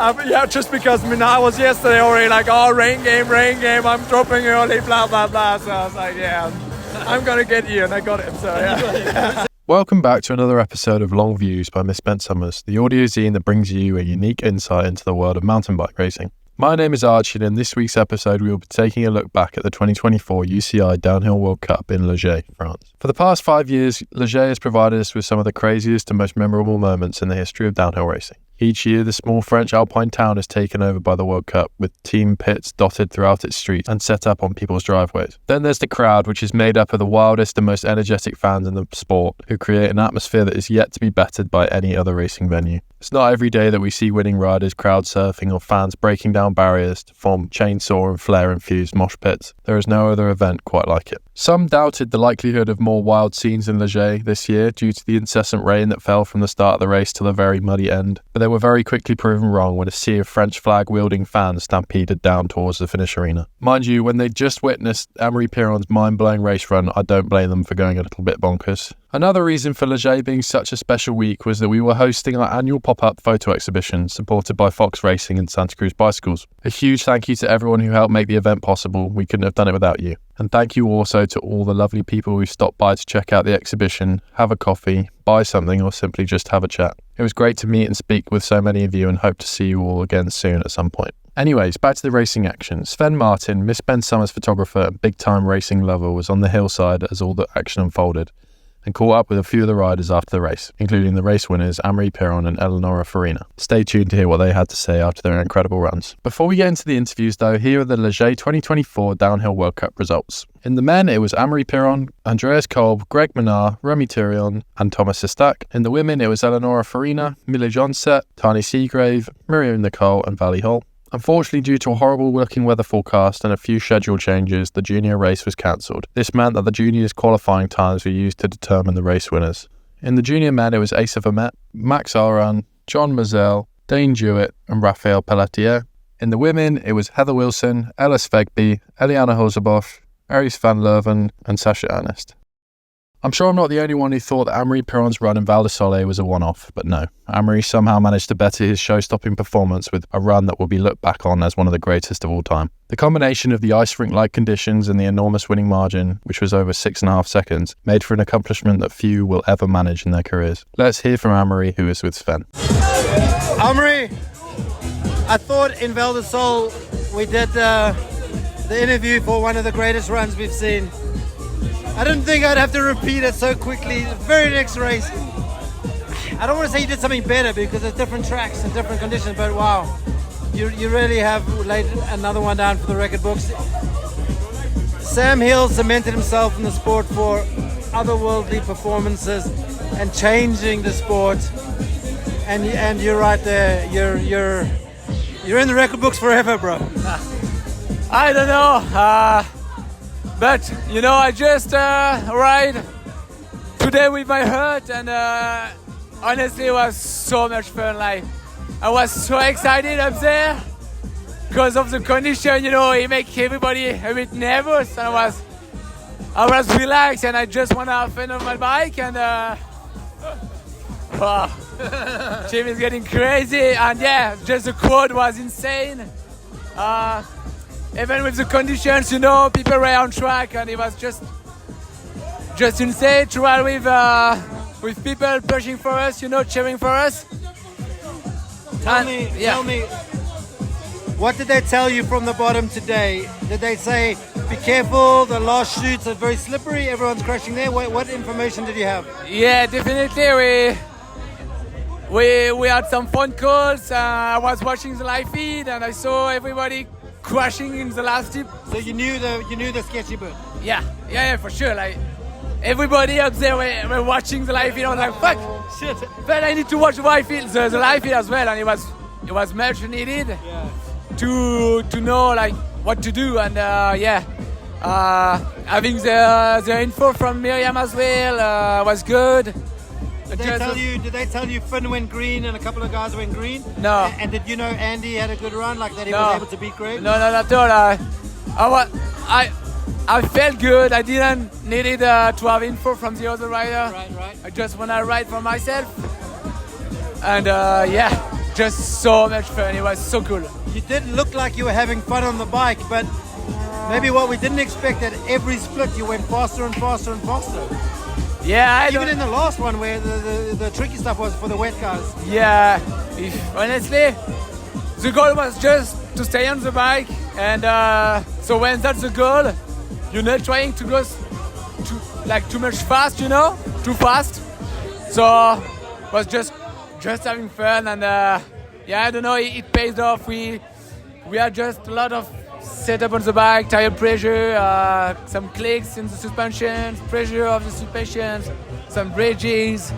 Yeah, just because Minnaar was yesterday already like, oh, rain game, I'm dropping early, blah, blah, blah. So I was like, yeah, I'm going to get you, and I got it, so yeah. Welcome back to another episode of Long Views by Misspent Summers, the audio zine that brings you a unique insight into the world of mountain bike racing. My name is Archie, and in this week's episode we will be taking a look back at the 2024 UCI Downhill World Cup in Liège, France. For the past 5 years, Liège has provided us with some of the craziest and most memorable moments in the history of downhill racing. Each year, the small French alpine town is taken over by the World Cup, with team pits dotted throughout its streets and set up on people's driveways. Then there's the crowd, which is made up of the wildest and most energetic fans in the sport, who create an atmosphere that is yet to be bettered by any other racing venue. It's not every day that we see winning riders crowd surfing or fans breaking down barriers to form chainsaw and flare-infused mosh pits. There is no other event quite like it. Some doubted the likelihood of more wild scenes in Liège this year due to the incessant rain that fell from the start of the race to the very muddy end, but they were very quickly proven wrong when a sea of French flag-wielding fans stampeded down towards the finish arena. Mind you, when they just witnessed Amaury Pierron's mind-blowing race run, I don't blame them for going a little bit bonkers. Another reason for Liège being such a special week was that we were hosting our annual pop-up photo exhibition supported by Fox Racing and Santa Cruz Bicycles. A huge thank you to everyone who helped make the event possible. We couldn't have done it without you. And thank you also to all the lovely people who stopped by to check out the exhibition, have a coffee, buy something, or simply just have a chat. It was great to meet and speak with so many of you, and hope to see you all again soon at some point. Anyways, back to the racing action. Sven Martin, Misspent Summers photographer and big-time racing lover, was on the hillside as all the action unfolded, and caught up with a few of the riders after the race, including the race winners Amaury Pierron and Eleonora Farina. Stay tuned to hear what they had to say after their incredible runs. Before we get into the interviews though, here are the Liège 2024 Downhill World Cup results. In the men, it was Amaury Pierron, Andreas Kolb, Greg Minnaar, Remy Pierron and Thomas Estaque. In the women, it was Eleonora Farina, Mille Jonset, Tahnée Seagrave, Myriam Nicole and Vali Höll. Unfortunately, due to a horrible looking weather forecast and a few schedule changes, the junior race was cancelled. This meant that the juniors' qualifying times were used to determine the race winners. In the junior men, it was Asa Vermette, Max Alran, John Mazel, Dane Jewett and Raphael Pelletier. In the women, it was Heather Wilson, Ella Svegby, Eliana Hulsebosch, Aries van Leuven and Sasha Ernest. I'm sure I'm not the only one who thought that Amaury Pierron's run in Val di Sole was a one-off, but no. Amaury somehow managed to better his show-stopping performance with a run that will be looked back on as one of the greatest of all time. The combination of the ice rink-like conditions and the enormous winning margin, which was over 6.5 seconds, made for an accomplishment that few will ever manage in their careers. Let's hear from Amaury, who is with Sven. Amaury, I thought in Val di Sole we did the interview for one of the greatest runs we've seen. I didn't think I'd have to repeat it so quickly. The very next race, I don't want to say you did something better because there's different tracks and different conditions, but wow, you really have laid another one down for the record books. Sam Hill cemented himself in the sport for otherworldly performances and changing the sport. And you're right there. You're in the record books forever, bro. I don't know. But, you know, I just ride today with my hurt, and honestly it was so much fun. Like, I was so excited up there because of the condition, you know, it makes everybody a bit nervous. And I was relaxed, and I just want to have fun on my bike, and wow, Jim is getting crazy, and yeah, just the quad was insane. Even with the conditions, you know, people were on track, and it was just insane to ride with people pushing for us, you know, cheering for us. Tell me, what did they tell you from the bottom today? Did they say, be careful, the last chutes are very slippery, everyone's crashing there? What information did you have? Yeah, definitely. We had some phone calls. I was watching the live feed, and I saw everybody crashing in the last tip. So you knew the sketchy bit? Yeah, for sure. Like, everybody up there were watching the live feed. I was like, fuck, shit. But I need to watch the live feed as well, and it was much needed to know like what to do, and having the info from Myriam as well was good. Did they tell you Finn went green and a couple of guys went green? No. And did you know Andy had a good run, like that he was able to beat Greg? No, not at all. I felt good. I didn't need to have info from the other rider. Right. I just want to ride for myself. And just so much fun. It was so cool. You did look like you were having fun on the bike, but maybe what we didn't expect, at every split you went faster and faster and faster. Yeah, Even in the last one where the tricky stuff was for the wet guys. Yeah, honestly, the goal was just to stay on the bike, and so when that's the goal, you're not trying to go too much fast, too fast. So it was just having fun, and I don't know, it pays off. We had just a lot of setup on the bike, tire pressure, some clicks in the suspensions, pressure of the suspensions, some bridges.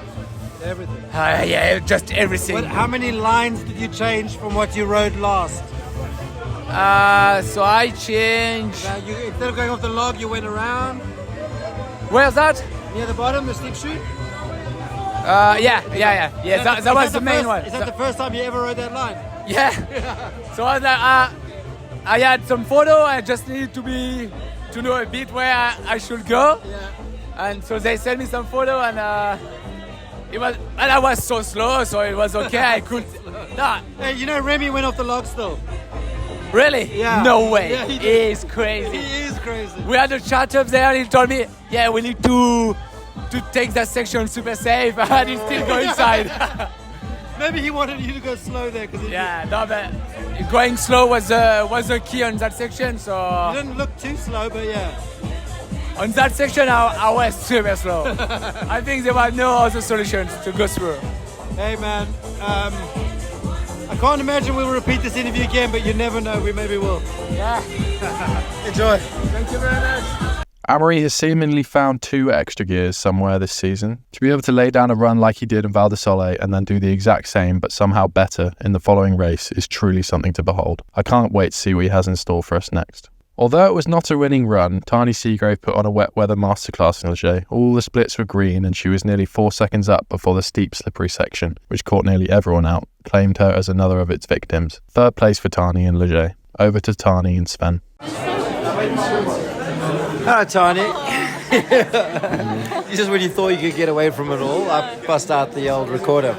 Everything. Just everything. But how many lines did you change from what you rode last? So I changed. Instead of going off the log, you went around. Where's that? Near the bottom, the steep chute? That was the main one. Is that the first time you ever rode that line? Yeah. So I was like, I had some photo. I just needed to know a bit where I should go. Yeah. And so they sent me some photo, and I was so slow, so it was okay. I could. Nah. Hey, Remy went off the log still. Really? Yeah. No way. Yeah, he did. He's crazy. He is crazy. We had a chat up there, and he told me, yeah, we need to take that section super safe, and he still go inside. Maybe he wanted you to go slow there. But going slow was the key on that section. So you didn't look too slow, but yeah. On that section, I was super slow. I think there were no other solutions to go through. Hey man, I can't imagine we'll repeat this interview again, but you never know. We maybe will. Yeah. Enjoy. Thank you very much. Amaury has seemingly found 2 extra gears somewhere this season. To be able to lay down a run like he did in Val di Sole and then do the exact same but somehow better in the following race is truly something to behold. I can't wait to see what he has in store for us next. Although it was not a winning run, Tahnée Seagrave put on a wet weather masterclass in Leger. All the splits were green and she was nearly 4 seconds up before the steep slippery section, which caught nearly everyone out, claimed her as another of its victims. 3rd place for Tahnée in Leger. Over to Tahnée and Sven. Hello, Tahnée. Just when you thought you could get away from it all, I bust out the old recorder.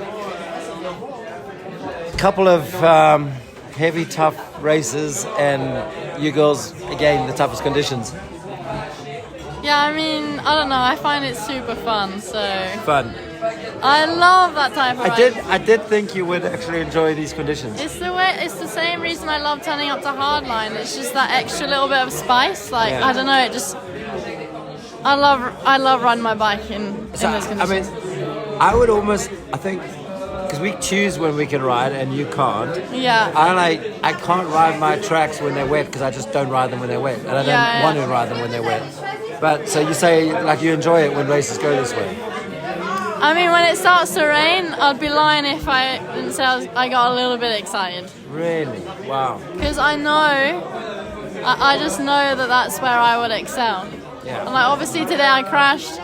Couple of heavy, tough races, and you girls, again, the toughest conditions. Yeah, I mean, I don't know, I find it super fun, so... Fun. I love that type of ride. I did think you would actually enjoy these conditions. It's the same reason I love turning up to hardline. It's just that extra little bit of spice. I don't know, it just... I love riding my bike in those conditions. I mean, I think, because we choose when we can ride and you can't. Yeah. I can't ride my tracks when they're wet because I just don't ride them when they're wet. And I don't want to ride them when they're wet. But so you say, you enjoy it when races go this way? I mean, when it starts to rain, I'd be lying if I didn't say I got a little bit excited. Really? Wow. Because I just know that that's where I would excel. Yeah. And obviously today I crashed.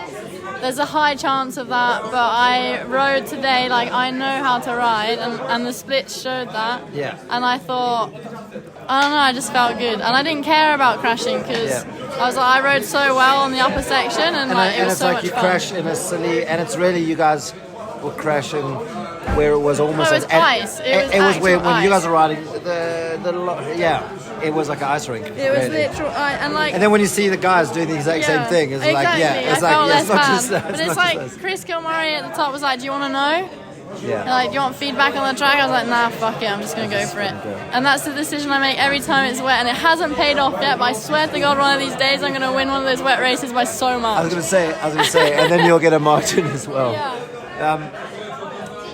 There's a high chance of that, but I rode today I know how to ride, and the splits showed that. Yeah. And I thought, I don't know, I just felt good, and I didn't care about crashing because I was I rode so well on the upper section, and it was so much fun. And it's you crash in a silly, and it's really you guys were crashing where it was almost. No, it was ice. It was where when you guys were riding it was like an ice rink. It was literal, and then when you see the guys doing the exact same thing, it's But it's like Chris Kilmurray at the top was like, "Do you want to know?" Yeah. Do you want feedback on the track? I was like, nah, fuck it, I'm just gonna go for it. And that's the decision I make every time it's wet, and it hasn't paid off yet. But I swear to God, one of these days I'm gonna win one of those wet races by so much. I was gonna say, and then you'll get a margin as well. Yeah.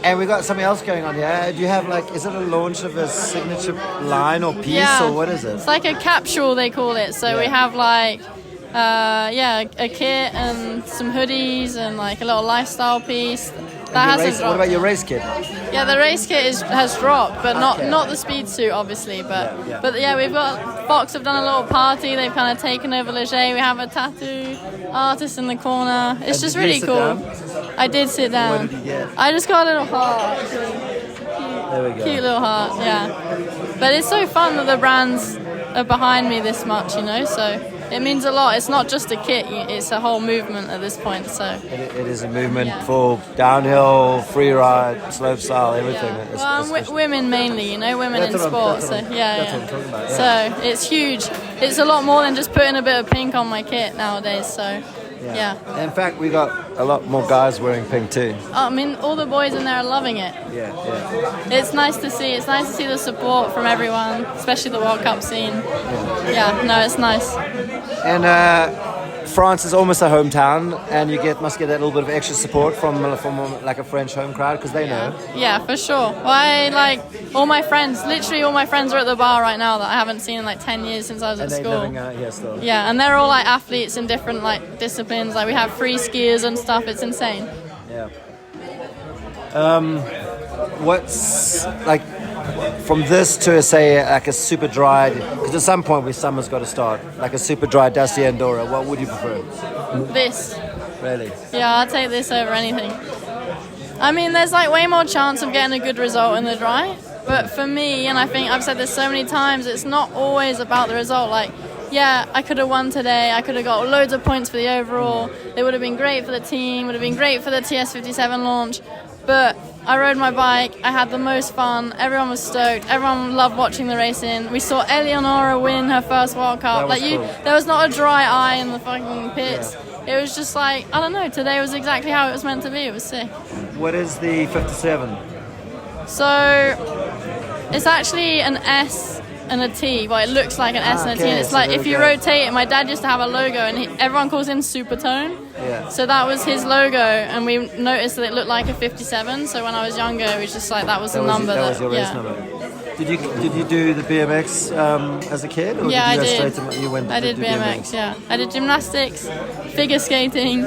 And we got something else going on here. Do you have is it a launch of a signature line or piece or what is it? It's like a capsule, they call it. So we have a kit and some hoodies and a little lifestyle piece. That hasn't dropped. What about your race kit? Yeah, the race kit has dropped, but not the speed suit, obviously. But we've got Fox have done a little party. They've kind of taken over Leger. We have a tattoo artist in the corner. It's just really cool. Down? I did sit down. What did you get? I just got a little heart, actually. There we go. Cute little heart, yeah. But it's so fun that the brands are behind me this much, So it means a lot. It's not just a kit, it's a whole movement at this point. So it is a movement for downhill, free ride, slopestyle, everything. Well, women mainly, women in sport. So that's what I'm talking about. So it's huge. It's a lot more than just putting a bit of pink on my kit nowadays. So yeah. In fact, we got a lot more guys wearing pink too. I mean, all the boys in there are loving it. Yeah. It's nice to see. It's nice to see the support from everyone, especially the World Cup scene. Yeah, no, it's nice. And France is almost a hometown, and you must get that little bit of extra support from like a French home crowd because they know. Yeah, for sure. Well, all my friends are at the bar right now that I haven't seen in 10 years since I was at school. Living out here still. Yeah, and they're all athletes in different disciplines. We have free skiers and stuff. It's insane. Yeah. What's from this to a super dry? Because at some point, summer's got to start. Like a super dry, dusty Andorra. What would you prefer? This. Really? Yeah, I'll take this over anything. I mean, there's way more chance of getting a good result in the dry. But for me, and I think I've said this so many times, it's not always about the result. I could have won today. I could have got loads of points for the overall. It would have been great for the team. Would have been great for the TS57 launch. But I rode my bike. I had the most fun. Everyone was stoked. Everyone loved watching the racing. We saw Eleonora win her first World Cup. Cool. There was not a dry eye in the fucking pits. Yeah. It was just I don't know. Today was exactly how it was meant to be. It was sick. What is the 57? So it's actually an S and a T. Well, it looks like an S and a T. And it's if you rotate it, my dad used to have a logo, and everyone calls him Supertone. Yeah. So that was his logo, and we noticed that it looked like a 57. So when I was younger, it was just that was the number. That was your race number. Did you do the BMX as a kid? Or Yeah, did you I go did. I did BMX. Yeah, I did gymnastics, figure skating.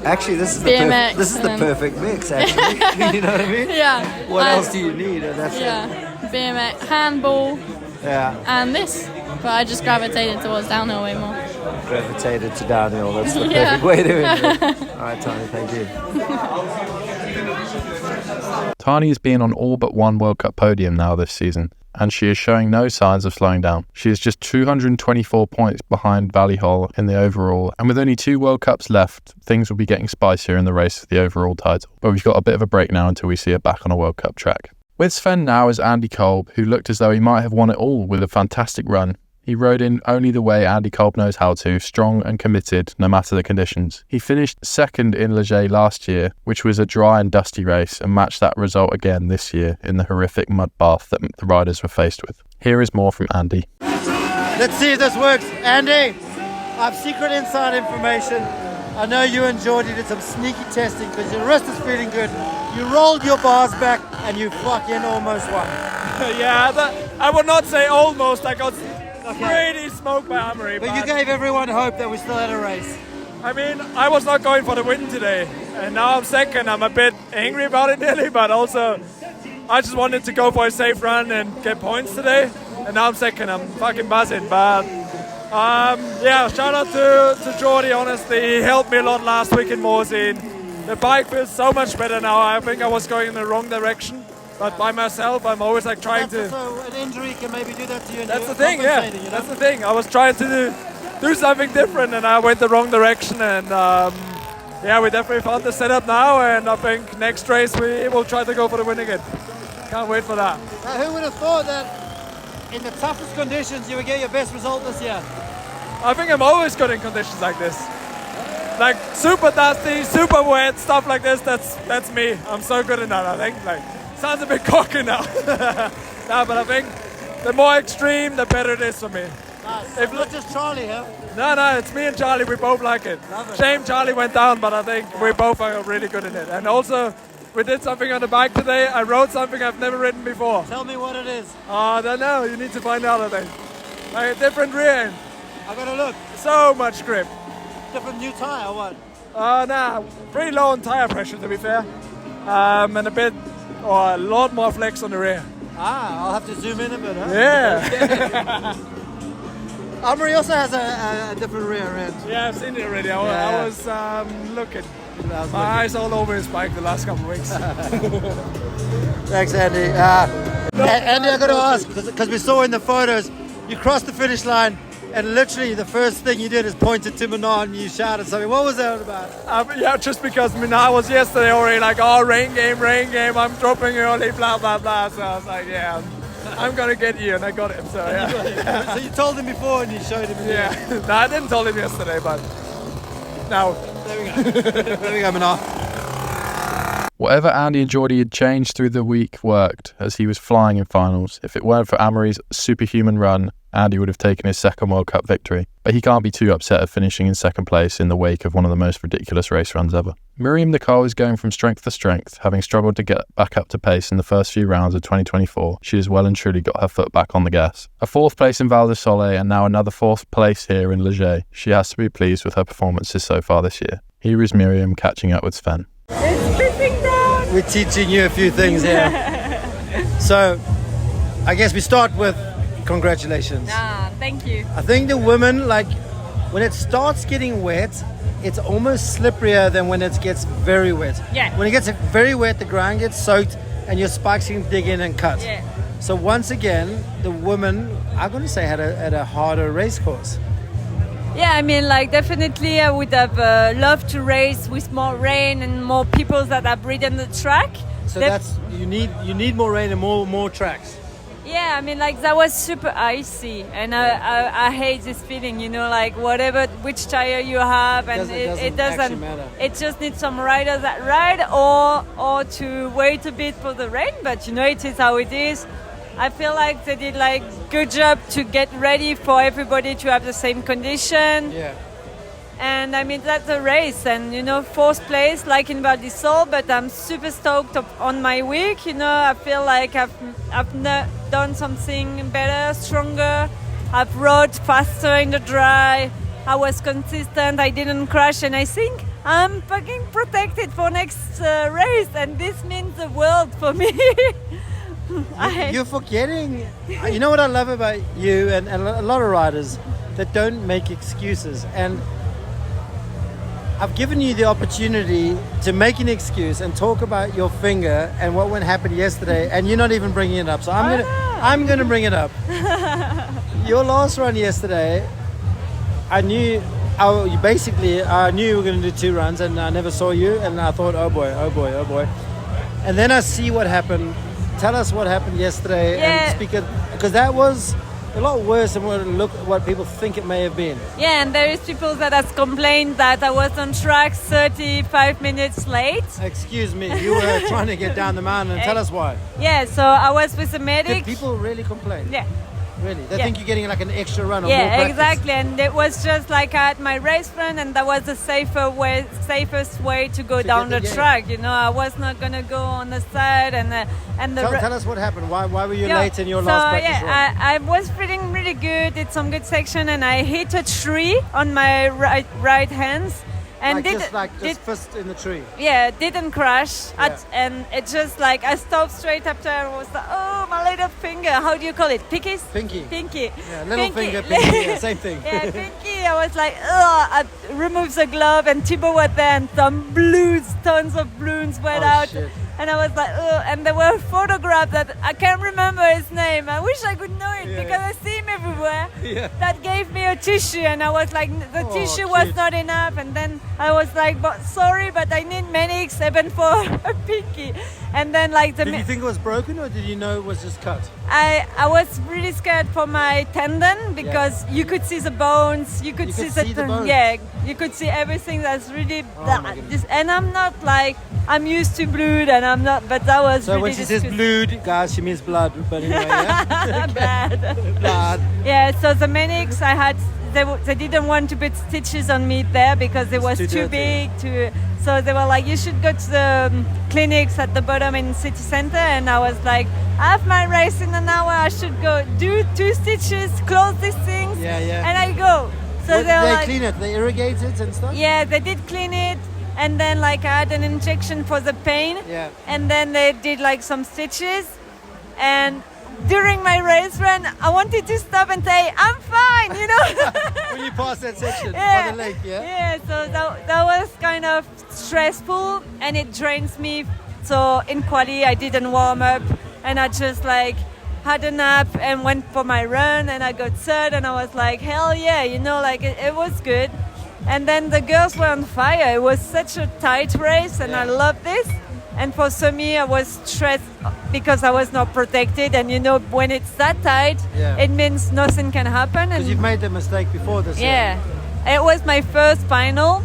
Actually, this is BMX, the perfect mix. Actually, you know what I mean? Yeah. What else do you need? BMX, handball. Yeah. And this, but I just gravitated towards downhill way more. Gravitated to downhill. That's the perfect way to do it. All right, Tahnée, thank you. Tahnée has been on all but one World Cup podium now this season, and she is showing no signs of slowing down. She is just 224 points behind Vali Höll in the overall, and with only 2 World Cups left, things will be getting spicier in the race for the overall title. But we've got a bit of a break now until we see her back on a World Cup track. With Sven now is Andy Kolb, who looked as though he might have won it all with a fantastic run. He rode in only the way Andy Kolb knows how to, strong and committed no matter the conditions. He finished second in Leger last year, which was a dry and dusty race, and matched that result again this year in the horrific mud bath that the riders were faced with. Here is more from Andy. Let's see if this works. Andy, I have secret inside information. I know you and Geordie did some sneaky testing because your wrist is feeling good. You rolled your bars back and you fucking almost won. I would not say almost. I got pretty smoked by Amaury. But you gave everyone hope that we still had a race. I mean, I was not going for the win today. And now I'm second. I'm a bit angry about it nearly, but also I just wanted to go for a safe run and get points today. And now I'm second. I'm fucking buzzing. But shout out to Geordie, honestly. He helped me a lot last week in Morzine. The bike feels so much better now. I think I was going in the wrong direction. But by myself, I'm always trying to... So an injury can maybe do that to you. That's the thing, yeah. That's the thing. I was trying to do something different and I went the wrong direction. And we definitely found the setup now. And I think next race we will try to go for the win again. Can't wait for that. Who would have thought that in the toughest conditions you would get your best result this year? I think I'm always good in conditions like this. Super dusty, super wet, stuff like this, that's me. I'm so good in that, I think. Sounds a bit cocky now. No, but I think the more extreme, the better it is for me. Nice. If not just Charlie, huh? No, it's me and Charlie, we both like it. Shame Charlie went down, but I think we both are really good in it. And also, we did something on the bike today. I rode something I've never ridden before. Tell me what it is. I don't know, you need to find out, I think. A different rear end. I gotta look. So much grip. Different new tyre or what? Nah, pretty low on tyre pressure to be fair. And a lot more flex on the rear. I'll have to zoom in a bit, huh? Yeah. Amaury also has a different rear end. Yeah, I've seen it already. I was looking. My eyes all over his bike the last couple of weeks. Thanks, Andy. Andy, I got to ask, because we saw in the photos, you crossed the finish line and literally the first thing you did is pointed to Minnaar and you shouted something. What was that about? Yeah, just because Minnaar was yesterday already like, oh, rain game, I'm dropping early, blah, blah, blah. So I was like, yeah, I'm going to get you, and I got him, so yeah. So you told him before and you showed him again? Yeah, no, I didn't tell him yesterday, but now. There we go. There we go, Minnaar. Whatever Andy and Geordie had changed through the week worked, as he was flying in finals. If it weren't for Amaury's superhuman run, Andy would have taken his second World Cup victory. But he can't be too upset at finishing in second place in the wake of one of the most ridiculous race runs ever. Myriam Nicole is going from strength to strength, having struggled to get back up to pace in the first few rounds of 2024. She has well and truly got her foot back on the gas. A fourth place in Val di Sole and now another fourth place here in Leger. She has to be pleased with her performances so far this year. Here is Myriam catching up with Sven. It's pissing down. We're teaching you a few things here. So, I guess we start with congratulations. Thank you. I think the women, like, when it starts getting wet, it's almost slipperier than when it gets very wet. Yeah. When it gets very wet, the ground gets soaked and your spikes can dig in and cut. Yeah. So once again, the women, I'm going to say, had a harder race course. Yeah, I mean, like, definitely I would have loved to race with more rain and more people that have ridden the track. So that's, you need more rain and more tracks. Yeah, I mean, like, that was super icy, and I hate this feeling, you know, like, whatever, which tire you have, and it doesn't matter. It just needs some riders that ride, or to wait a bit for the rain, but, you know, it is how it is. I feel like they did like good job to get ready for everybody to have the same condition. Yeah. And I mean, that's a race, and you know, fourth place like in Val di Sole, but I'm super stoked on my week. You know, I feel like I've done something better, stronger. I've rode faster in the dry. I was consistent. I didn't crash, and I think I'm fucking protected for next race, and this means the world for me. You're forgetting. You know what I love about you and a lot of riders that don't make excuses, and I've given you the opportunity to make an excuse and talk about your finger and what happened yesterday, and you're not even bringing it up. So I'm gonna bring it up. Your last run yesterday, I knew you were going to do 2 runs, and I never saw you, and I thought, oh boy, and then I see what happened. Tell us what happened yesterday, and speak it, because that was a lot worse than what people think it may have been. Yeah, and there is people that has complained that I was on track 35 minutes late. Excuse me, you were trying to get down the mountain, and tell us why. Yeah, so I was with the medic. Did people really complain? Yeah. Really? They think you're getting like an extra run or more Yeah, practice. exactly. And it was just like I had my race run, and that was the safest way to go down the track. You know, I was not gonna go on the side Tell us what happened. Why were you late in your last practice run? I was feeling really good. Did some good section, and I hit a tree on my right hands. And just fist in the tree. Yeah, didn't crash. And it just like I stopped straight after. I was like, oh, my little finger. How do you call it? Pinky. Yeah, little finger, pinky. Yeah, same thing. Yeah, pinky. I was like, oh, I removed the glove, and Thibaut was there, and some balloons, tons of balloons went out. Shit. And I was like, oh, and there were photographs that I can't remember his name. I wish I could know it because I see him everywhere. Yeah. That gave me a tissue, and I was like, the tissue was not enough. And then I was like, sorry, but I need medics even for a pinky. And then like Did you think it was broken, or did you know it was just cut? I was really scared for my tendon because you could see the bones, you could see the bones. Yeah, you could see everything. That's really and I'm not like, I'm used to blood, and I'm not, but that was so really when she says blood, guys, she means blood, but anyway, yeah. Blood. Yeah, so the medics I had, they didn't want to put stitches on me there because it was too big. So they were like, you should go to the clinics at the bottom in city center, and I was like, I have my race in an hour, I should go do 2 stitches, close these things, and I go. So they clean it, they irrigate it and stuff? Yeah, they did clean it. And then like I had an injection for the pain, and then they did like some stitches, and during my race run I wanted to stop and say I'm fine, you know. When you pass that section by the lake, so that was kind of stressful, and it drains me. So in quali I didn't warm up, and I just like had a nap and went for my run, and I got third, and I was like, hell yeah, you know, like it was good. And then the girls were on fire. It was such a tight race, and I loved this. And for Sumi, I was stressed because I was not protected, and you know, when it's that tight, it means nothing can happen. Because you've made the mistake before this. Yeah, it was my first final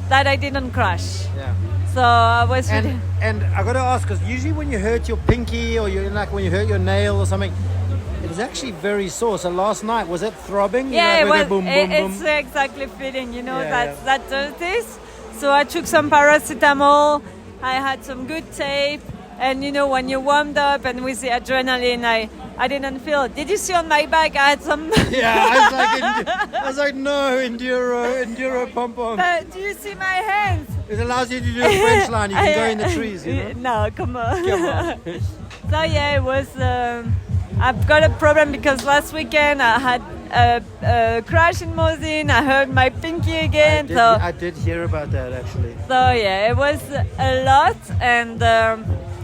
that I didn't crash. Yeah. So I was really... And I got to ask, because usually when you hurt your pinky or you like when you hurt your nail or something, it is actually very sore. So last night, was it throbbing? Yeah, you know, it was. boom, boom, It's boom? exactly fitting. You know, that does this. So I took some paracetamol. I had some good tape, and you know, when you warmed up and with the adrenaline, I didn't feel it. Did you see on my back I had some? Yeah, I was like, no, enduro pom pom. Do you see my hands? It allows you to do a French line. You can go in the trees. You know? No, come on. So yeah, it was. I've got a problem because last weekend I had a crash in Mosin. I hurt my pinky again. I did hear about that actually. So yeah, it was a lot, and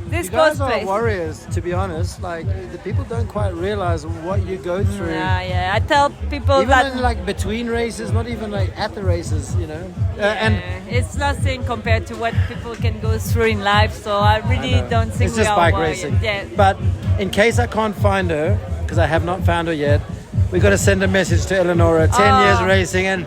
this you guys both are place. warriors, to be honest. Like the people don't quite realize what you go through. Yeah. I tell people even that in like between races, not even like at the races, you know. And it's nothing compared to what people can go through in life. So I really don't think it's just we are bike warriors. racing. Yeah. But in case I can't find her, because I have not found her yet, we got to send a message to Eleonora. 10 years racing, and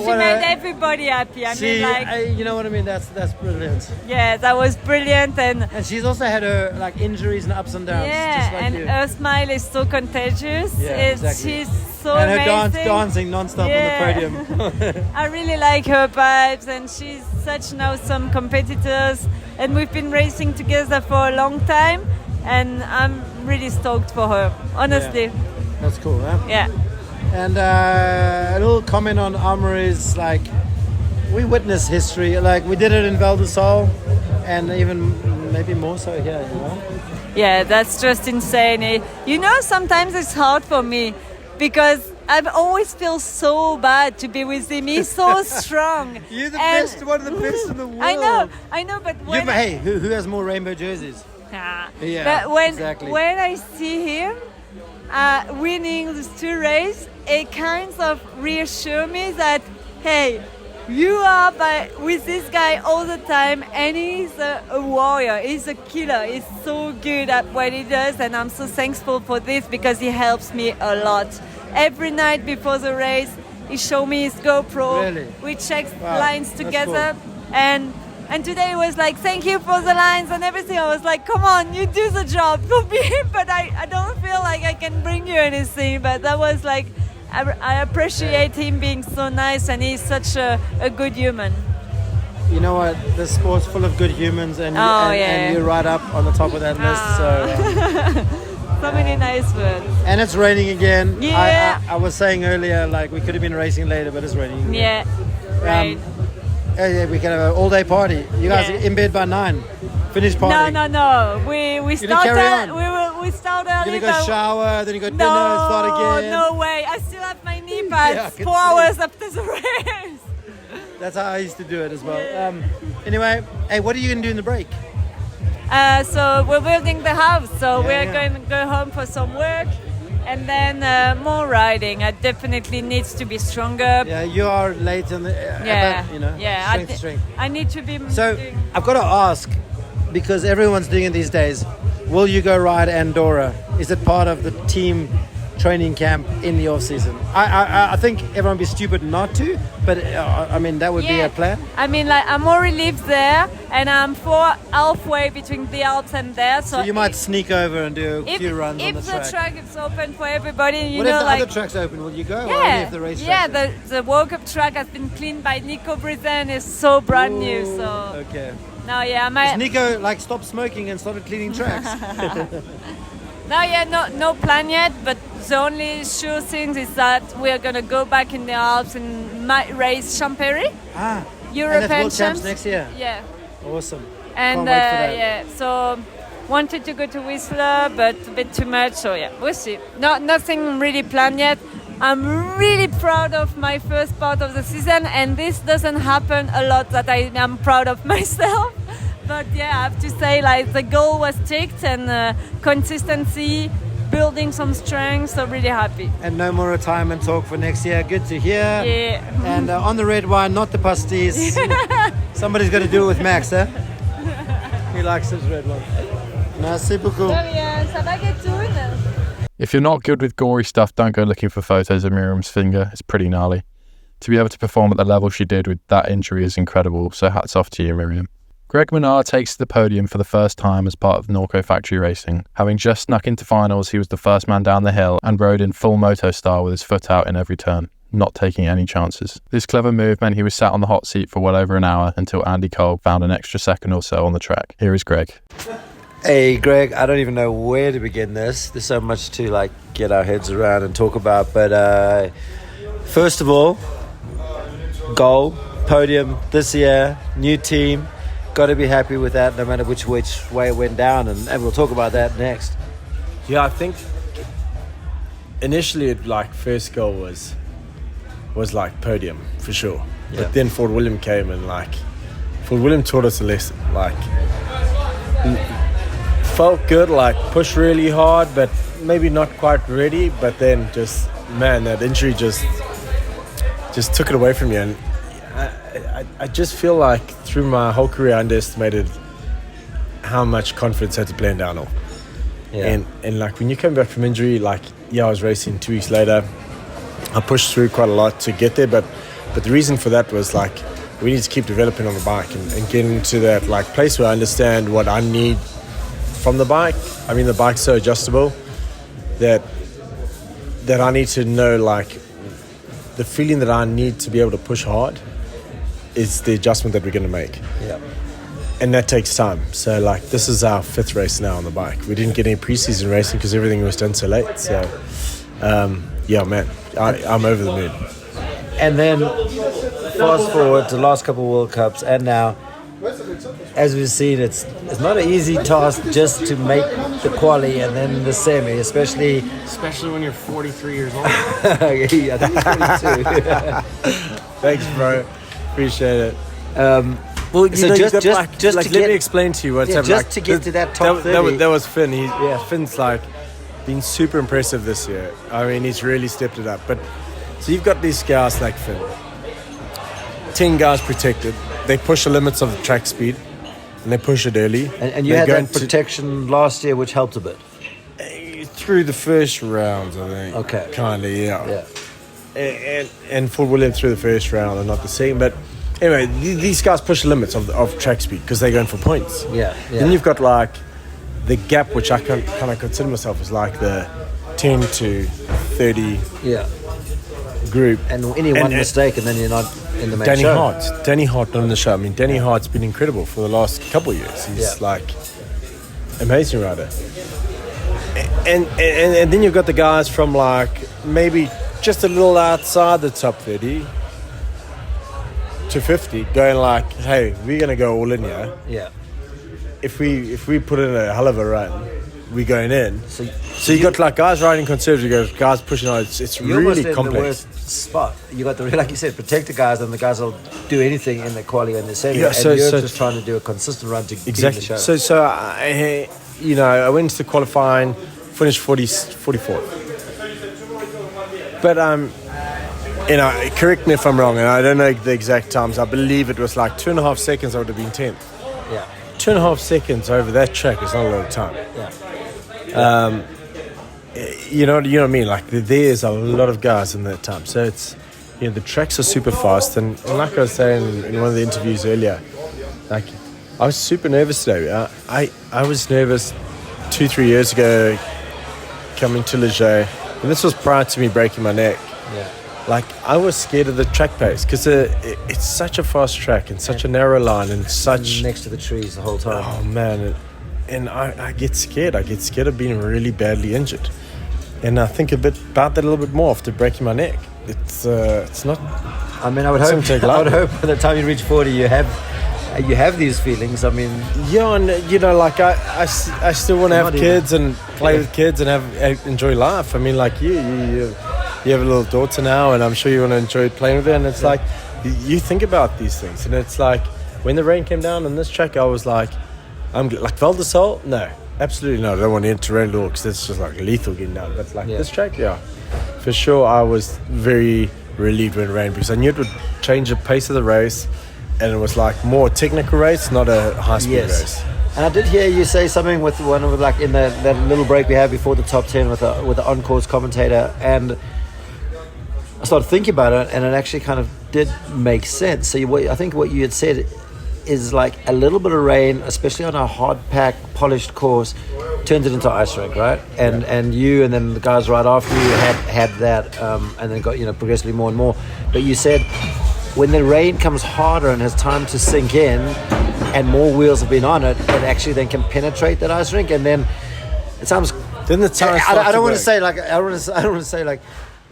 she made everybody happy. I mean, like, you know what I mean. That's brilliant. Yeah, that was brilliant, and she's also had her like injuries and ups and downs. yeah, just like and you. her smile is so contagious. Yeah, exactly. She's so and her amazing. dancing non-stop on the podium. I really like her vibes, and she's such an awesome competitor. And we've been racing together for a long time, and I'm really stoked for her. Honestly. Yeah. That's cool, huh? Yeah. And a little comment on Amaury's, like, we witnessed history. Like, we did it in Val d'Isole, and even maybe more so here, you know? Yeah, that's just insane. You know, sometimes it's hard for me because I always feel so bad to be with him. He's so strong. You're the best, one of the best in the world. I know, but when... Hey, who has more rainbow jerseys? Yeah, but when I see him winning these two races, it kind of reassures me that, hey, you are with this guy all the time, and he's a warrior. He's a killer. He's so good at what he does, and I'm so thankful for this because he helps me a lot. Every night before the race, he showed me his GoPro. Really? We checked lines together, cool. and today it was like, thank you for the lines and everything. I was like, come on, you do the job for me, but I don't feel like I can bring you anything. But that was like, I appreciate him being so nice, and he's such a good human. You know what? The sport's full of good humans, and you're right up on the top of that list. So many nice words. And it's raining again. Yeah. I was saying earlier, like, we could have been racing later, but it's raining again. Yeah, right. We can have an all-day party. You guys are in bed by 9. Finish party. No. We start we start early. You're gonna go shower, then you go dinner, start again. No way. I still have my knee pads 4 hours after the race. That's how I used to do it as well. Anyway, hey, what are you gonna do in the break? So we're building the house. So we're going to go home for some work, and then more riding. I definitely needs to be stronger. Yeah, you are late in the strength. I need to be. So I've got to ask, because everyone's doing it these days, will you go ride Andorra? Is it part of the team training camp in the off season? I think everyone would be stupid not to, but I mean that would be a plan. I mean, like, Amaury lives there, and I'm halfway between the Alps and there. So you might sneak over and do a few runs on the track. If the track is open for everybody, what if the other track's open? Will you go? Or only if the race track's open? the World Cup track has been cleaned by Nicole Brizen. It's so brand new. So okay. Now, Has Nico like stopped smoking and started cleaning tracks? No plan yet, but the only sure thing is that we are going to go back in the Alps and might race Champéry. European and World Champs next year. Yeah. Awesome. And Can't wait for that. so wanted to go to Whistler, but a bit too much. So we'll see. Nothing really planned yet. I'm really proud of my first part of the season, and this doesn't happen a lot that I am proud of myself. But yeah, I have to say, like, the goal was ticked, and consistency, building some strength, so really happy. And no more retirement talk for next year. Good to hear. Yeah. And on the red wine, not the pasties. Somebody's got to do it with Max, huh? He likes his red wine. No, super cool. Ça va get to it. If you're not good with gory stuff, don't go looking for photos of Myriam's finger. It's pretty gnarly. To be able to perform at the level she did with that injury is incredible, so hats off to you, Myriam. Greg Minnaar takes the podium for the first time as part of Norco factory racing. Having just snuck into finals, he was the first man down the hill and rode in full moto style with his foot out in every turn, not taking any chances. This clever move meant he was sat on the hot seat for well over an hour until Andy Kolb found an extra second or so on the track. Here is Greg. Hey Greg, I don't even know where to begin this. There's so much to get our heads around and talk about, but first of all, goal, podium this year, new team. Got to be happy with that no matter which way it went down, and we'll talk about that next. Yeah, I think initially first goal was podium for sure. Yeah. But then Fort William came and Fort William taught us a lesson. Felt good, pushed really hard, but maybe not quite ready. But then that injury just took it away from you. And I just feel like through my whole career I underestimated how much confidence I had to play in downhill. Yeah. And when you come back from injury, I was racing 2 weeks later. I pushed through quite a lot to get there, but the reason for that was we need to keep developing on the bike and getting into that place where I understand what I need from the bike. I mean, the bike's so adjustable that I need to know the feeling that I need to be able to push hard is the adjustment that we're going to make. Yeah. And that takes time. So this is our 5th race now on the bike. We didn't get any preseason racing because everything was done so late. So yeah, man, I'm over the moon. And then fast forward to the last couple of World Cups, and now, as we've seen, it's not an easy task just to make the quali and then the semi, especially when you're 43 years old. I think he's 42. Thanks, bro. Appreciate it. Well, let me explain to you what's happening. Just to get to that top 30. That was Finn. Finn's been super impressive this year. I mean, he's really stepped it up. But so you've got these guys like Finn. 10 guys protected. They push the limits of the track speed, and they push it early. And you had that protection last year, which helped a bit. Through the first rounds, I think. Okay. Kind of, yeah. And Fort William through the first round are not the same, but anyway, these guys push the limits of track speed because they're going for points. Yeah. Then you've got the gap, which I kind of consider myself as the 10 to 30 group. And any one mistake, and then you're not in the main show. Danny Hart not in the show. I mean, Danny Hart's been incredible for the last couple of years. He's amazing rider. And then you've got the guys from maybe just a little outside the top 30 to 50 going hey, we're going to go all in here. Yeah. If we put in a hell of a run, we're going in. So you got guys riding conservative, guys pushing on. It's really complex. In the worst spot. You got like you said, protect the guys, and the guys will do anything in the quali and the semi. Yeah, and you're just trying to do a consistent run to beat the show. So I went to qualifying, finished 44. But correct me if I'm wrong, and I don't know the exact times. I believe it was 2.5 seconds. I would have been 10th. Yeah. 2.5 seconds over that track is not a lot of time. Yeah. You know what I mean? There's a lot of guys in that time. So it's, the tracks are super fast. And like I was saying in one of the interviews earlier, I was super nervous today. I was nervous 2-3 years ago coming to Leger. And this was prior to me breaking my neck. Yeah. I was scared of the track pace because it's such a fast track and such a narrow line and such... Next to the trees the whole time. Oh, man. And I get scared. I get scared of being really badly injured. And I think about that a little bit more after breaking my neck. It's not... I mean, I would hope by the time you reach 40 you have these feelings. I mean... Yeah, and, I still want to have kids and play with kids and enjoy life. I mean, you have a little daughter now, and I'm sure you want to enjoy playing with her. And it's you think about these things, and it's when the rain came down on this track, I was like, like Val de Sol, no, absolutely not. I don't want to enter terrain at all because it's just like lethal getting down. But like this track, yeah, for sure, I was very relieved when it rained because I knew it would change the pace of the race, and it was like more technical race, not a high speed race. And I did hear you say something with one of like in that little break we had before the top 10 with the on-course commentator, and I started thinking about it, and it actually kind of did make sense. So I think what you had said is like a little bit of rain, especially on a hard pack, polished course, turns it into ice rink, right? And you and then the guys right after you had that, and then got progressively more and more. But you said when the rain comes harder and has time to sink in, and more wheels have been on it, it actually then can penetrate that ice rink, and then it sounds. Then the tires. I don't want to say like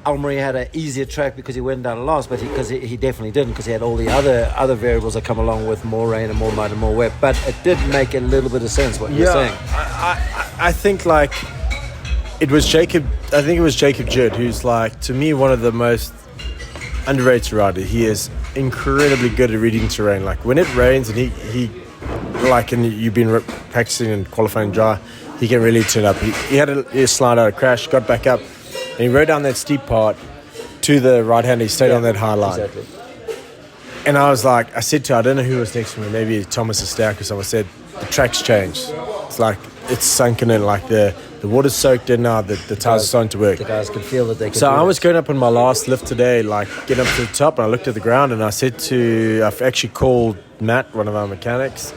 Amaury had an easier track because he went down last, but because he definitely didn't, because he had all the other variables that come along with more rain and more mud and more wet. But it did make a little bit of sense what you're saying. I think like it was Jacob. I think it was Jacob Judd, who's like, to me, one of the most underrated rider. He is incredibly good at reading terrain. Like when it rains and he like, and you've been practicing and qualifying dry, he can really turn up. He had a slide out, a crash, got back up, and he rode down that steep part to the right hand. He stayed on that high line. Exactly. And I was like, I said to her, I don't know who was next to me, maybe Thomas Estaque or someone, said, the track's changed. It's like, it's sunken in, like the water's soaked in now, the tires are starting to work. The guys can feel that they can. So I was going up on my last lift today, like getting up to the top, and I looked at the ground and I said I've actually called Matt, one of our mechanics.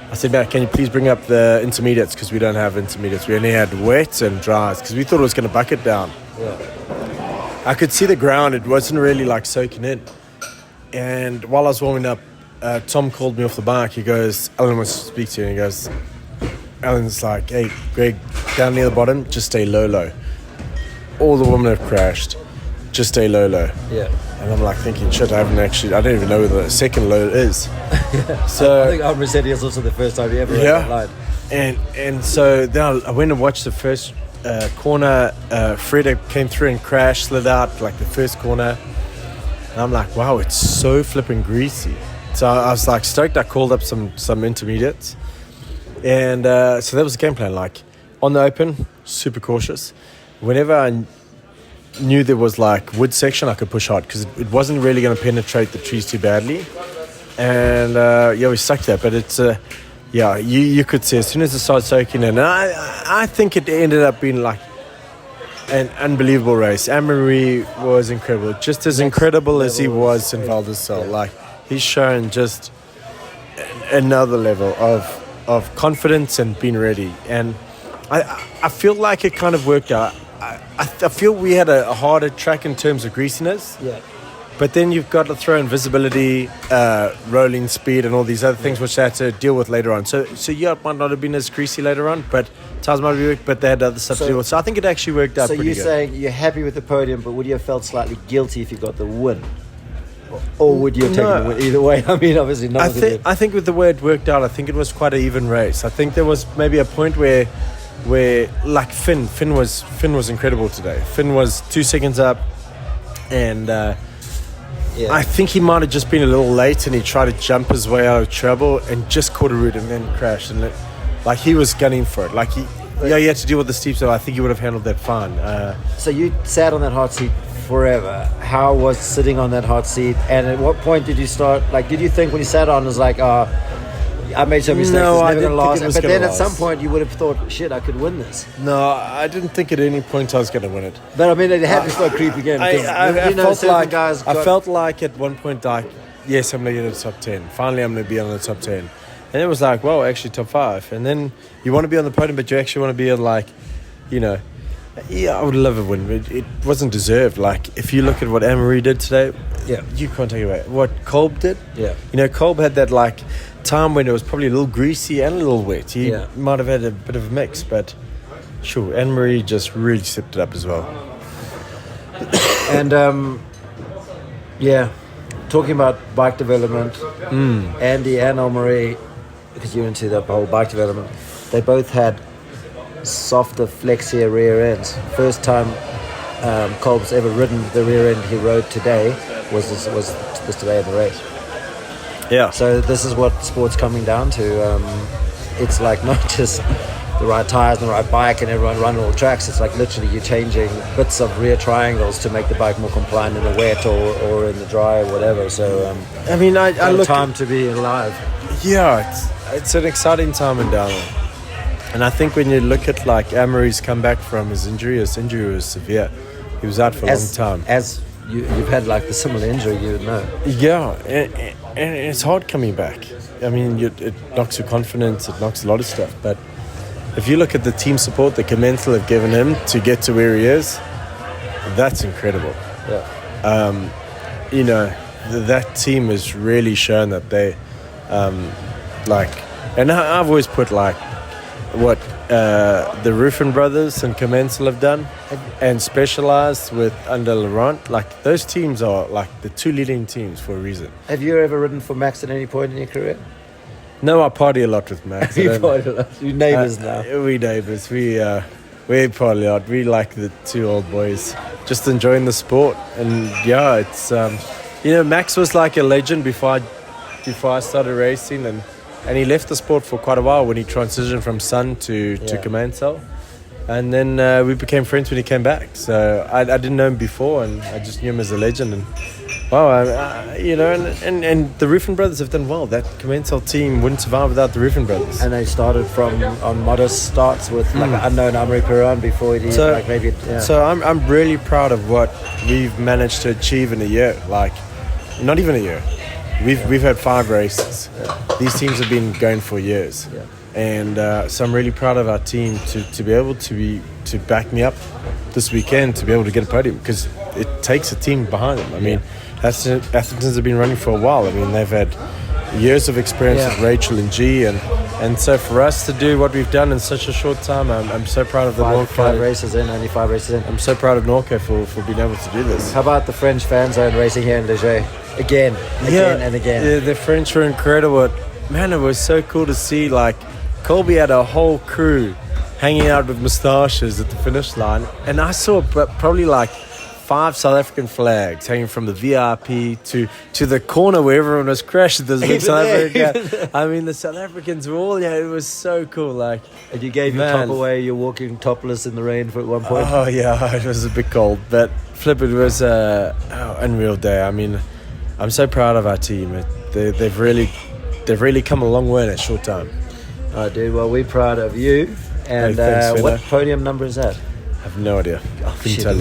I said, Matt, can you please bring up the intermediates, because we don't have intermediates. We only had wets and dries because we thought it was going to bucket down. Yeah. I could see the ground. It wasn't really like soaking in. And while I was warming up, Tom called me off the bike. He goes, Alan wants to speak to you. And he goes, Alan's like, hey, Greg, down near the bottom, just stay low. All the women have crashed. Just stay low. Yeah. And I'm like thinking, shit, I don't even know where the second low is. Yeah. So I think Amaury said it was also the first time he ever rode that line. And so then I went and watched the first corner. Freda came through and crashed, slid out like the first corner. And I'm like, wow, it's so flipping greasy. So I was like stoked. I called up some intermediates. And so that was the game plan. Like on the open, super cautious. Whenever I knew there was like wood section, I could push hard because it wasn't really going to penetrate the trees too badly. And we sucked that. But it's you could see as soon as it started soaking in. And I think it ended up being like an unbelievable race. Amaury was incredible, just as incredible as he was in Val de Sol. Like he's shown just another level of confidence and being ready. And I feel like it kind of worked out. I feel we had a harder track in terms of greasiness. Yeah. But then you've got to throw in visibility, rolling speed, and all these other things which they had to deal with later on. So it might not have been as greasy later on, but tires might be weak, but they had other stuff to deal with. So I think it actually worked out pretty good. So you're saying you're happy with the podium, but would you have felt slightly guilty if you got the win? Or would you have taken the win either way? I mean, obviously not. I think with the way it worked out, I think it was quite an even race. I think there was maybe a point where like Finn was incredible today. Finn was 2 seconds up, and I think he might have just been a little late, and he tried to jump his way out of trouble and just caught a root and then crashed. And like he was gunning for it. Like he had to deal with the steep, so I think he would have handled that fine. So you sat on that hot seat forever. How was sitting on that hot seat? And at what point did you start? Like, did you think when you sat on, it was like, I made some mistakes. No, it's I never didn't gonna think it was last. But gonna then last. at some point you would have thought, shit, I could win this. No, I didn't think at any point I was going to win it. But I mean, it had to start creeping in. I felt like at one point, like, yes, I'm going to get in the top 10. Finally, I'm going to be on the top 10. And it was like, well, actually top 5. And then you want to be on the podium, but you actually want to be on, like, I would love a win. It wasn't deserved. Like, if you look at what Amaury did today, you can't take it away. What Kolb did, Kolb had that, like, time when it was probably a little greasy and a little wet. He might have had a bit of a mix, but sure, Amaury just really stepped it up as well. And talking about bike development, Andy and Amaury, because you're into that whole bike development, they both had softer, flexier rear ends. First time Kolb's ever ridden the rear end he rode today was this today in the race. Yeah. So this is what sport's coming down to. It's like not just the right tires and the right bike and everyone running all tracks. It's like literally you're changing bits of rear triangles to make the bike more compliant in the wet or in the dry or whatever. So I mean, I look time to be alive. Yeah, it's an exciting time in downhill. And I think when you look at like Amaury's come back from his injury was severe. He was out for a long time. As you've had like the similar injury, you would know. Yeah, and it's hard coming back. I mean, it knocks your confidence, it knocks a lot of stuff. But if you look at the team support that Commencal have given him to get to where he is, that's incredible. Yeah. You know, that team has really shown that they, and I've always put like what the Ruffin brothers and Commencal have done and Specialized with under Laurent. Like those teams are like the two leading teams for a reason. Have you ever ridden for Max at any point in your career? No, I party a lot with Max. You party a lot. You're neighbours now. We neighbours. We party a lot. We like the two old boys, just enjoying the sport. And yeah, it's Max was like a legend before I started racing, and he left the sport for quite a while when he transitioned from Sun to Commencal. And then we became friends when he came back. So I didn't know him before, and I just knew him as a legend. And wow, and the Ruffin brothers have done well. That Commencal team wouldn't survive without the Ruffin brothers. And they started on modest starts with like an unknown Amaury Pierron before he So I'm really proud of what we've managed to achieve in a year. Like, not even a year. We've had 5 races. Yeah. These teams have been going for years. Yeah. And so I'm really proud of our team to be able to back me up this weekend to be able to get a podium, because it takes a team behind them. I mean, Athertons have been running for a while. I mean, they've had years of experience with Rachel and G, and so for us to do what we've done in such a short time, I'm so proud of the Norco. 5 races in, only 5 races in. I'm so proud of Norco for being able to do this. How about the French fan zone racing here in Leger? Again and again. Yeah, the French were incredible. Man, it was so cool to see. Like, Kolb had a whole crew hanging out with moustaches at the finish line, and I saw probably like 5 South African flags hanging from the VIP to the corner where everyone was crashed. There's big South Africa. I mean, the South Africans were all, it was so cool. Like, and you gave your top away, you're walking topless in the rain at one point. Oh yeah, it was a bit cold, but flip, it was an unreal day. I mean, I'm so proud of our team. They've really come a long way in a short time. All right, dude. Well, we're proud of you. And thanks, what podium number is that? I have no idea.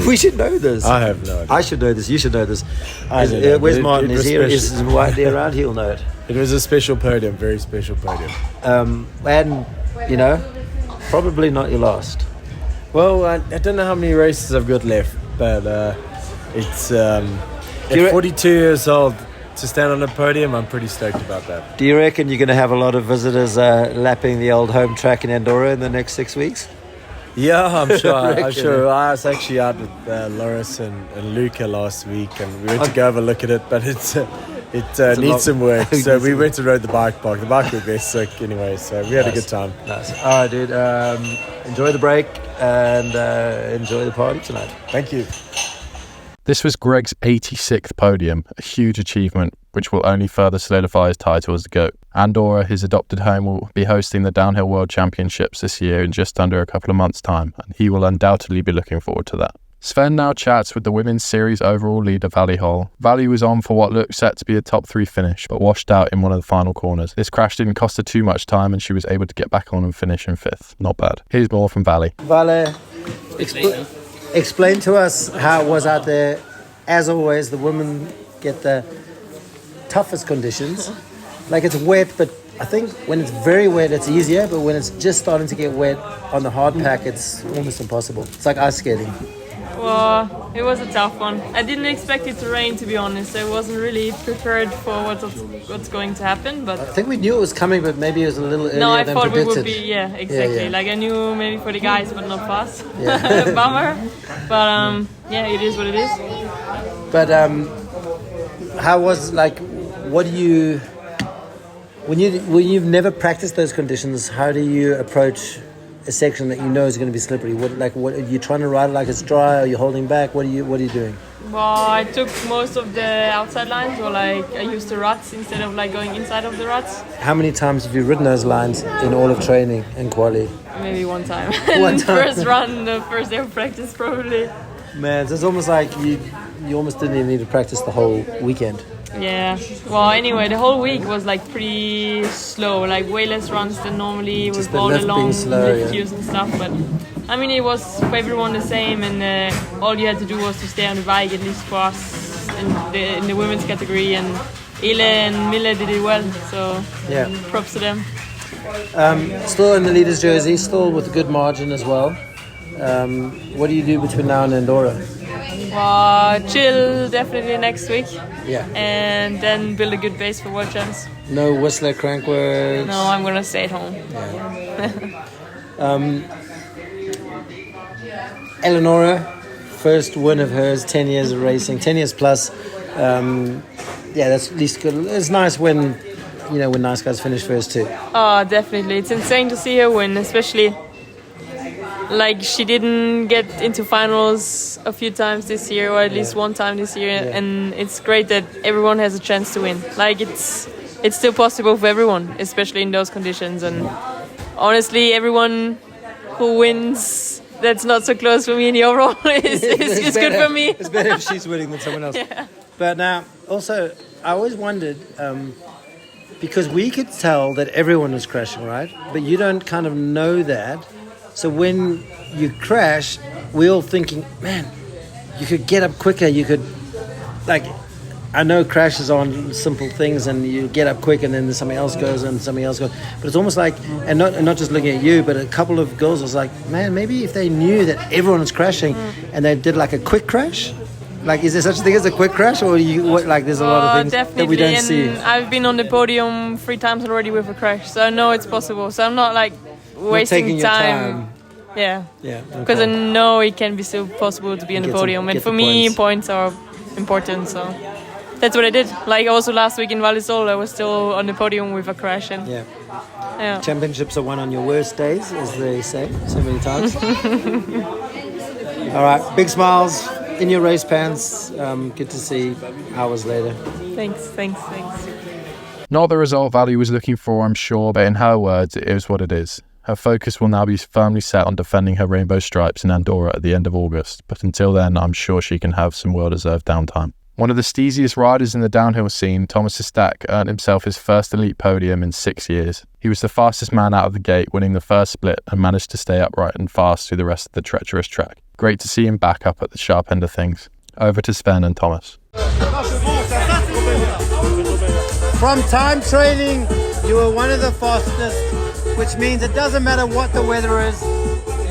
We should know this. I have no idea. I should know this. You should know this. Where's Martin? Is he widely around? He'll know it. It was a special podium, very special podium. And, probably not your last. Well, I don't know how many races I've got left, but it's at 42 years old, to stand on a podium, I'm pretty stoked about that. Do you reckon you're going to have a lot of visitors lapping the old home track in Andorra in the next 6 weeks? Yeah, I'm sure. I was actually out with Loris and Luca last week, and we went to go have a look at it, but it needs some work. So we went to ride the bike park. The bike was very sick anyway, so we had a good time. Nice. All right, dude. Enjoy the break and enjoy the party tonight. Thank you. This was Greg's 86th podium, a huge achievement which will only further solidify his title as the GOAT. Andorra, his adopted home, will be hosting the Downhill World Championships this year in just under a couple of months' time, and he will undoubtedly be looking forward to that. Sven now chats with the women's series overall leader Vali Höll. Vali was on for what looked set to be a top 3 finish, but washed out in one of the final corners. This crash didn't cost her too much time, and she was able to get back on and finish in 5th. Not bad. Here's more from Vali. Vali, explain to us how it was out there. As always, the women get the toughest conditions. Like, it's wet, but I think when it's very wet, it's easier. But when it's just starting to get wet on the hard pack, it's almost impossible. It's like ice skating. Well, it was a tough one. I didn't expect it to rain, to be honest. I wasn't really prepared for what's going to happen. But I think we knew it was coming, but maybe it was a little earlier than predicted. No, I thought we would be, exactly. Yeah. Like, I knew maybe for the guys, but not for us. Yeah. Bummer. But it is what it is. But how was, like, what do you, when you've never practiced those conditions, how do you approach a section that you know is going to be slippery? What are you trying to ride it like it's dry? Are you holding back? What are you doing? Well, I took most of the outside lines, or like I used the ruts instead of like going inside of the ruts. How many times have you ridden those lines in all of training and quali? Maybe one time. One time. First run, the first day of practice, probably. Man, so it's almost like you almost didn't even need to practice the whole weekend. Yeah. Well, anyway, the whole week was like pretty slow, like way less runs than normally with all the long lift cues and stuff. But I mean, it was for everyone the same, and all you had to do was to stay on the bike, at least for us in the women's category. And Ele and Mille did it well, so yeah, props to them. Still in the leader's jersey, still with a good margin as well. What do you do between now and Andorra? Chill definitely next week. Yeah. And then build a good base for World Champs. No Whistler crankworks? No, I'm going to stay at home. Yeah. Eleonora, first win of hers, 10 years of racing, 10 years plus. Yeah, that's at least good. It's nice when nice guys finish first too. Oh, definitely. It's insane to see her win, especially like she didn't get into finals a few times this year, or at least one time this year, and it's great that everyone has a chance to win. Like it's still possible for everyone, especially in those conditions. And honestly, everyone who wins that's not so close for me in the overall is good for me. It's better if she's winning than someone else. Yeah. But now, also, I always wondered, because we could tell that everyone was crashing, right? But you don't kind of know that. So when you crash, we're all thinking, man, you could get up quicker. You could, like, I know crashes on simple things and you get up quick and then something else goes and something else goes. But it's almost like, and not just looking at you, but a couple of girls was like, man, maybe if they knew that everyone was crashing and they did like a quick crash. Like, is there such a thing as a quick crash, or there's a lot of things that we don't see? I've been on the podium 3 times already with a crash, so I know it's possible. So I'm not like wasting time. Yeah. Because I know it can be still possible to be on the podium, and for me, points are important. So that's what I did. Like also last week in Vali Höll, I was still on the podium with a crash. And yeah. Championships are won on your worst days, as they say so many times. All right, big smiles. In your race pants, good to see hours later. Thanks. Not the result Vali was looking for, I'm sure, but in her words, it is what it is. Her focus will now be firmly set on defending her rainbow stripes in Andorra at the end of August, but until then, I'm sure she can have some well-deserved downtime. One of the steeziest riders in the downhill scene, Thomas Estaque earned himself his first elite podium in 6 years. He was the fastest man out of the gate, winning the first split, and managed to stay upright and fast through the rest of the treacherous track. Great to see him back up at the sharp end of things. Over to Sven and Thomas. From time training, you were one of the fastest, which means it doesn't matter what the weather is.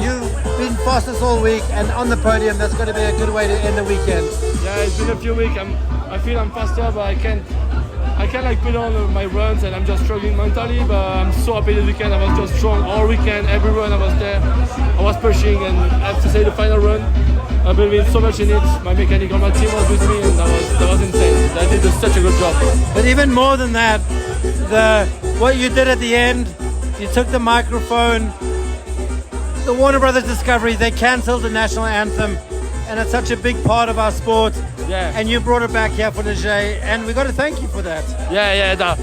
You've been fastest all week, and on the podium, that's going to be a good way to end the weekend. Yeah, it's been a few weeks. I feel I'm faster, but I can't like put on my runs, and I'm just struggling mentally. But I'm so happy this weekend. I was just strong all weekend. Every run I was there. I was pushing, and I have to say the final run, I believe so much in it. My mechanic on my team was with me, and that was insane. They did such a good job. But even more than that, what you did at the end, you took the microphone. The Warner Brothers Discovery, they cancelled the national anthem, and it's such a big part of our sport. Yeah. And you brought it back here for the J, and we got to thank you for that. Yeah.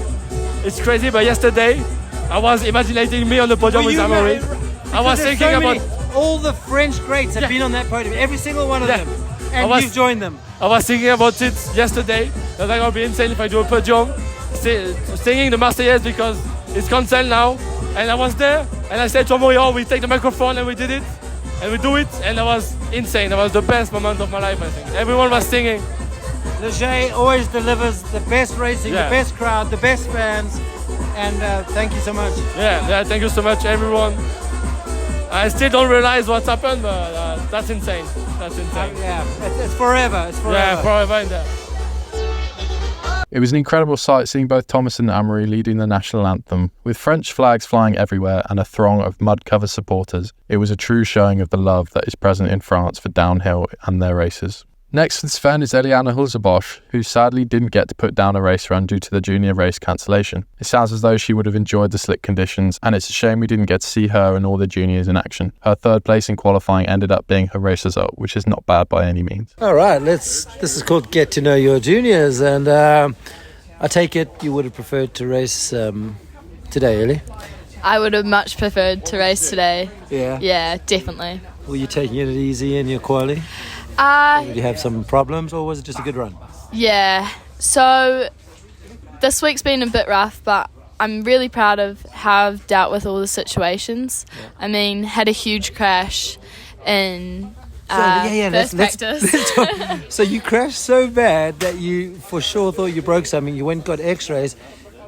It's crazy, but yesterday I was imagining me on the podium with Amaury. I was thinking about all the French greats have been on that podium, every single one of them, and you've joined them. I was thinking about it yesterday, that I'm gonna be insane if I do a podium, singing the Marseillaise because it's cancelled now. And I was there, and I said to Amaury, we take the microphone, and we did it, and we do it, and that was insane. That was the best moment of my life, I think. Everyone was singing. Le J always delivers the best racing, the best crowd, the best fans, and thank you so much. Yeah, thank you so much, everyone. I still don't realize what's happened, but that's insane. That's insane. It's forever. It's forever. Yeah, forever in there. It was an incredible sight seeing both Thomas and Amaury leading the national anthem. With French flags flying everywhere and a throng of mud-covered supporters, it was a true showing of the love that is present in France for downhill and their races. Next with Sven is Eliana Hulsebosch, who sadly didn't get to put down a race run due to the junior race cancellation. It sounds as though she would have enjoyed the slick conditions, and it's a shame we didn't get to see her and all the juniors in action. Her third place in qualifying ended up being her race result, which is not bad by any means. All right, this is called Get to Know Your Juniors, and I take it you would have preferred to race today, Ellie? I would have much preferred to race today. Yeah? Yeah, definitely. Were you taking it easy in your quali? Did you have some problems, or was it just a good run? Yeah, so this week's been a bit rough, but I'm really proud of how I've dealt with all the situations. Yeah. I mean, had a huge crash in first practice. So you crashed so bad that you for sure thought you broke something. You went and got x-rays,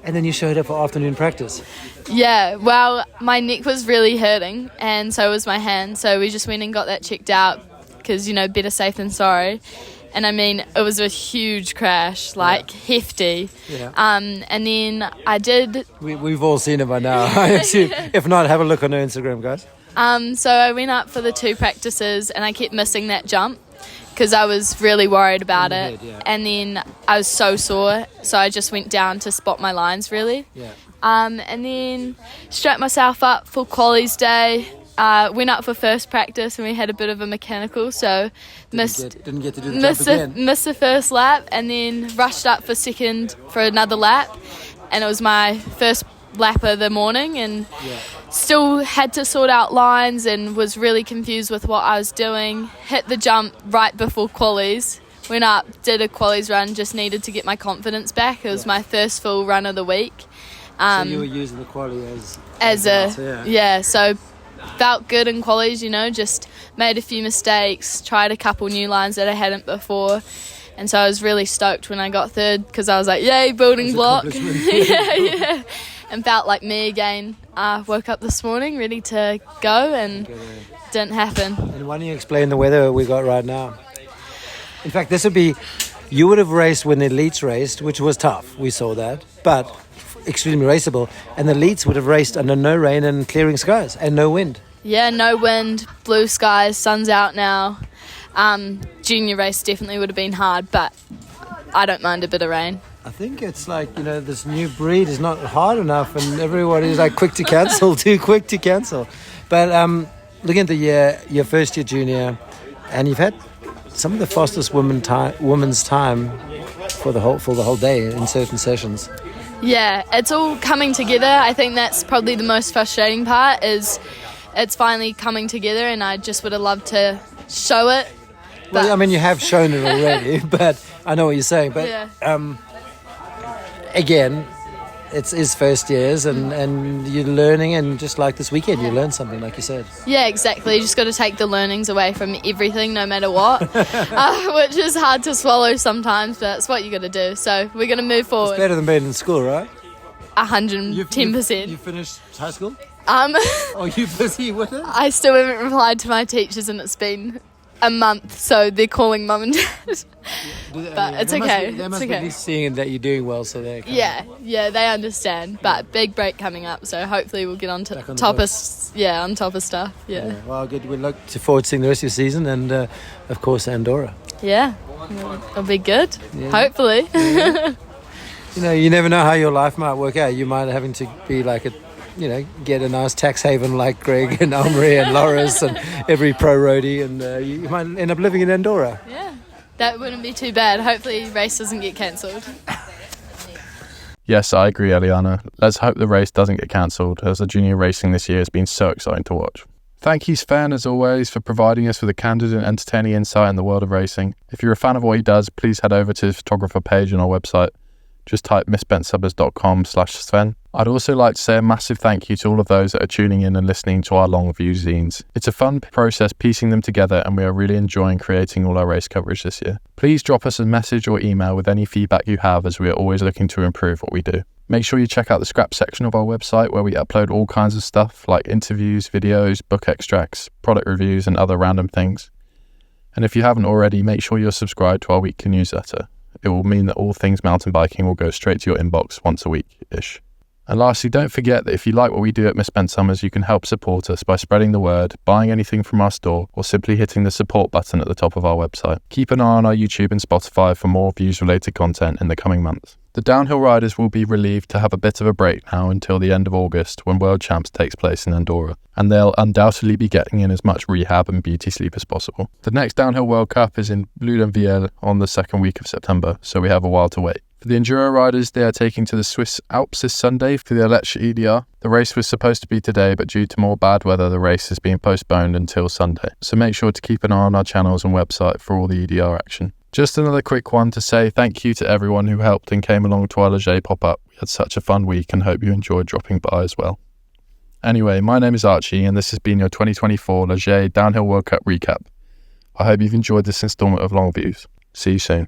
and then you showed up for afternoon practice. Yeah, well, my neck was really hurting, and so was my hand. So we just went and got that checked out because, you know, better safe than sorry. And I mean, it was a huge crash, hefty. Yeah. And then I did... We've all seen it by now, I assume. If not, have a look on her Instagram, guys. So I went up for the 2 practices, and I kept missing that jump because I was really worried about it. Head, yeah. And then I was so sore, so I just went down to spot my lines, really. Yeah. And then strapped myself up for qualies day. Went up for first practice and we had a bit of a mechanical, so didn't get to do the jump again. Missed the first lap, and then rushed up for second for another lap, and it was my first lap of the morning, and still had to sort out lines and was really confused with what I was doing. Hit the jump right before qualies, went up, did a qualies run, just needed to get my confidence back. It was my first full run of the week. So you were using the quali so felt good in qualies, you know, just made a few mistakes, tried a couple new lines that I hadn't before, and so I was really stoked when I got third because I was like, yay, building block. yeah, and felt like me again. Woke up this morning ready to go, and didn't happen. And why don't you explain the weather we got right now? In fact, you would have raced when the elites raced, which was tough, we saw that, but extremely raceable, and the elites would have raced under no rain and clearing skies and no wind. Yeah, no wind, blue skies, sun's out now. Junior race definitely would have been hard, but I don't mind a bit of rain. I think it's like, you know, this new breed is not hard enough, and everyone is like quick to cancel, too quick to cancel. But looking at the year, your first year junior, and you've had some of the fastest women's time for the whole day in certain sessions. Yeah, it's all coming together. I think that's probably the most frustrating part, is it's finally coming together, and I just would have loved to show it. Well, I mean, you have shown it already, but I know what you're saying. But again, it's his first years, and you're learning, and just like this weekend, you learned something, like you said. Yeah, exactly. You just got to take the learnings away from everything, no matter what, which is hard to swallow sometimes, but it's what you got to do. So we're going to move forward. It's better than being in school, right? 110%. You finished high school? Are you busy with it? I still haven't replied to my teachers, and it's been a month, so they're calling mum and dad. But it's okay. They must be seeing that you're doing well, so they they understand. But big break coming up, so hopefully we'll get on top of stuff. Yeah. Well, good. We look forward to seeing the rest of your season, and of course Andorra. Yeah, it'll be good. Yeah. Hopefully. Yeah. You know, you never know how your life might work out. You might having to be like get a nice tax haven like Greg and Amaury and Loris and every pro roadie, and you might end up living in Andorra. Yeah, that wouldn't be too bad. Hopefully race doesn't get cancelled. Yes, I agree, Eliana. Let's hope the race doesn't get cancelled, as the junior racing this year has been so exciting to watch. Thank you, Sven, as always, for providing us with a candid and entertaining insight in the world of racing. If you're a fan of what he does, please head over to his photographer page on our website. Just type misspentsummers.com/Sven. I'd also like to say a massive thank you to all of those that are tuning in and listening to our long view zines. It's a fun process piecing them together, and we are really enjoying creating all our race coverage this year. Please drop us a message or email with any feedback you have, as we are always looking to improve what we do. Make sure you check out the scrap section of our website, where we upload all kinds of stuff like interviews, videos, book extracts, product reviews, and other random things. And if you haven't already, make sure you're subscribed to our weekly newsletter. It will mean that all things mountain biking will go straight to your inbox once a week-ish. And lastly, don't forget that if you like what we do at Misspent Summers, you can help support us by spreading the word, buying anything from our store, or simply hitting the support button at the top of our website. Keep an eye on our YouTube and Spotify for more views-related content in the coming months. The downhill riders will be relieved to have a bit of a break now until the end of August when World Champs takes place in Andorra, and they'll undoubtedly be getting in as much rehab and beauty sleep as possible. The next Downhill World Cup is in Bludenvielle on the second week of September, so we have a while to wait. For the Enduro riders, they are taking to the Swiss Alps this Sunday for the Lecce EDR. The race was supposed to be today, but due to more bad weather, the race is being postponed until Sunday. So make sure to keep an eye on our channels and website for all the EDR action. Just another quick one to say thank you to everyone who helped and came along to our Leger pop-up. We had such a fun week and hope you enjoyed dropping by as well. Anyway, my name is Archie and this has been your 2024 Leger Downhill World Cup recap. I hope you've enjoyed this instalment of Long Views. See you soon.